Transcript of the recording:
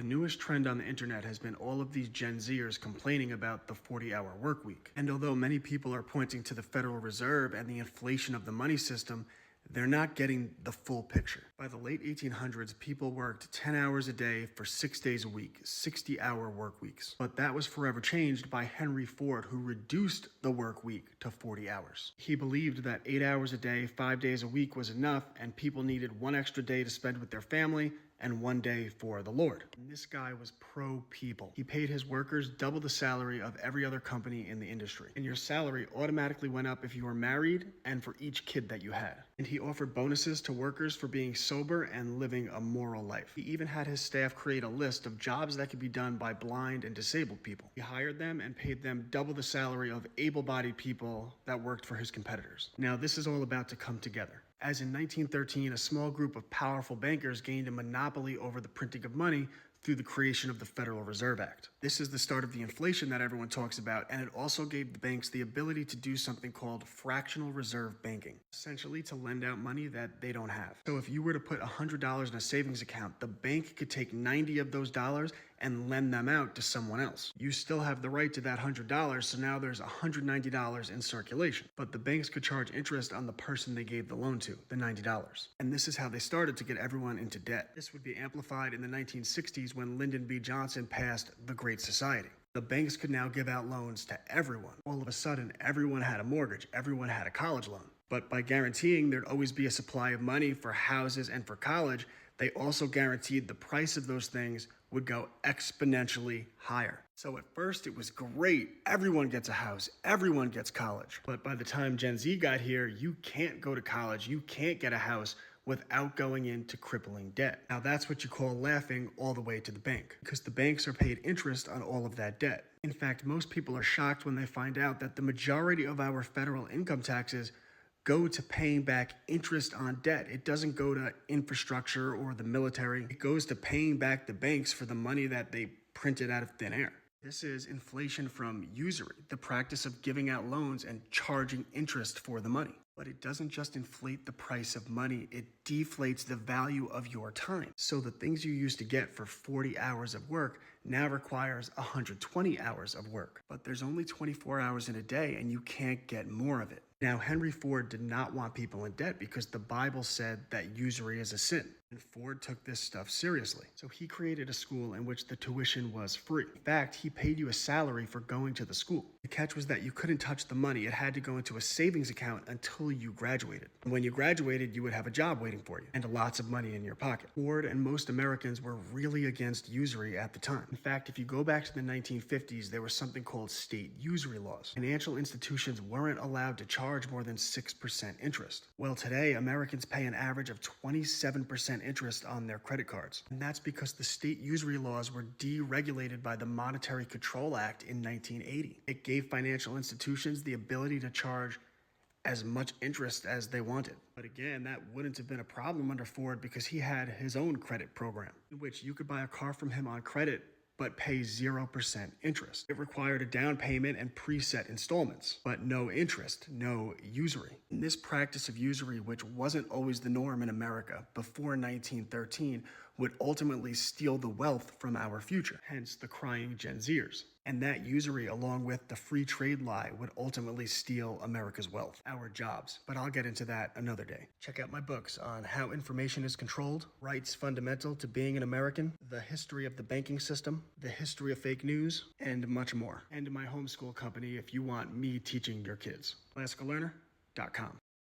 The newest trend on the internet has been all of these Gen Zers complaining about the 40-hour work week. And although many people are pointing to the Federal Reserve and the inflation of the money system, they're not getting the full picture. By the late 1800s, people worked 10 hours a day for 6 days a week, 60-hour work weeks. But that was forever changed by Henry Ford, who reduced the work week to 40 hours. He believed that 8 hours a day, 5 days a week was enough, and people needed one extra day to spend with their family and one day for the Lord. And this guy was pro-people. He paid his workers double the salary of every other company in the industry. And your salary automatically went up if you were married and for each kid that you had. And he offered bonuses to workers for being sober and living a moral life. He even had his staff create a list of jobs that could be done by blind and disabled people. He hired them and paid them double the salary of able-bodied people that worked for his competitors. Now, this is all about to come together. As in 1913, a small group of powerful bankers gained a monopoly over the printing of money through the creation of the Federal Reserve Act. This is the start of the inflation that everyone talks about, and it also gave the banks the ability to do something called fractional reserve banking, essentially to lend out money that they don't have. So if you were to put $100 in a savings account, the bank could take 90 of those dollars and lend them out to someone else. You still have the right to that $100, so now there's $190 in circulation. But the banks could charge interest on the person they gave the loan to, the $90. And this is how they started to get everyone into debt. This would be amplified in the 1960s when Lyndon B. Johnson passed the Great Society. The banks could now give out loans to everyone. All of a sudden, everyone had a mortgage, everyone had a college loan. But by guaranteeing there'd always be a supply of money for houses and for college, they also guaranteed the price of those things would go exponentially higher. So at first it was great. Everyone gets a house, everyone gets college. But by the time Gen Z got here, you can't go to college, you can't get a house without going into crippling debt. Now that's what you call laughing all the way to the bank, because the banks are paid interest on all of that debt. In fact, most people are shocked when they find out that the majority of our federal income taxes go to paying back interest on debt. It doesn't go to infrastructure or the military. It goes to paying back the banks for the money that they printed out of thin air. This is inflation from usury, the practice of giving out loans and charging interest for the money. But it doesn't just inflate the price of money, it deflates the value of your time. So the things you used to get for 40 hours of work now requires 120 hours of work. But there's only 24 hours in a day and you can't get more of it. Now, Henry Ford did not want people in debt because the Bible said that usury is a sin. And Ford took this stuff seriously. So he created a school in which the tuition was free. In fact, he paid you a salary for going to the school. The catch was that you couldn't touch the money. It had to go into a savings account until you graduated. And when you graduated, you would have a job waiting for you and lots of money in your pocket. Ford and most Americans were really against usury at the time. In fact, if you go back to the 1950s, there was something called state usury laws. Financial institutions weren't allowed to charge more than 6% interest. Well, today, Americans pay an average of 27% interest on their credit cards. And that's because the state usury laws were deregulated by the Monetary Control Act in 1980. It gave financial institutions the ability to charge as much interest as they wanted. But again, that wouldn't have been a problem under Ford because he had his own credit program in which you could buy a car from him on credit but pay 0% interest. It required a down payment and preset installments, but no interest, no usury. And this practice of usury, which wasn't always the norm in America before 1913, would ultimately steal the wealth from our future, hence the crying Gen Zers. And that usury, along with the free trade lie, would ultimately steal America's wealth, our jobs. But I'll get into that another day. Check out my books on how information is controlled, rights fundamental to being an American, the history of the banking system, the history of fake news, and much more. And my homeschool company if you want me teaching your kids. ClassicalLearner.com.